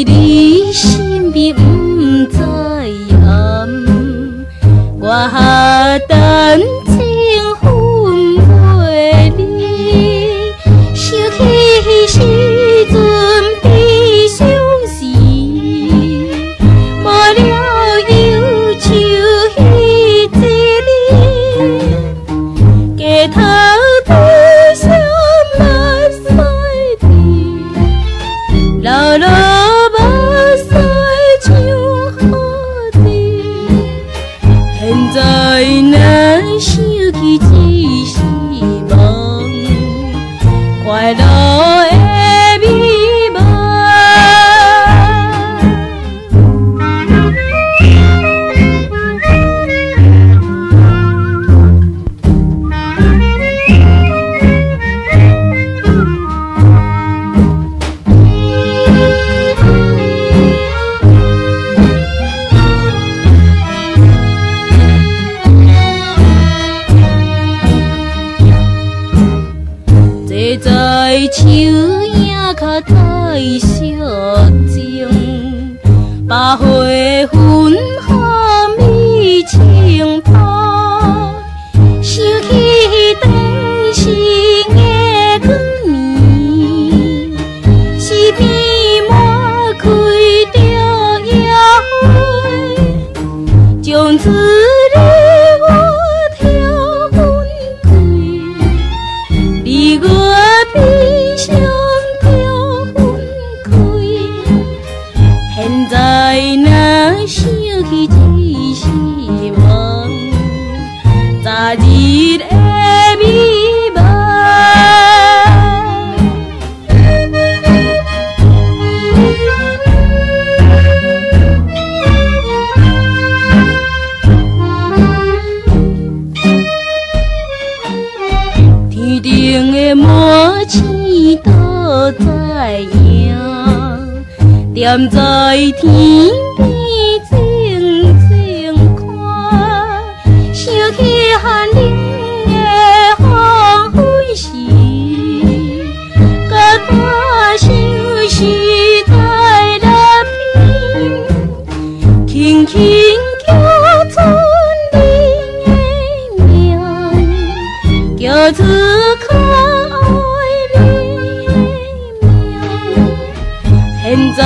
你身边不知影，我等情分袂离，想起时阵悲伤时，无了忧愁彼一日，街头对相目屎滴，流落目屎像雨滴。现在若想起只是梦，快乐的美梦。坐在树影脚台烧情，百花芬花美情芳，想起当时的光年，是边满开着野花，将此日我挑分开，你我悲伤着分开，现在若想起只是梦，昨日的美梦。天顶的摩星都知影，踮在天边静静看，想起寒冷的黄昏时，甲我相思在那边，轻轻叫出你的名，叫出可爱的名，现在。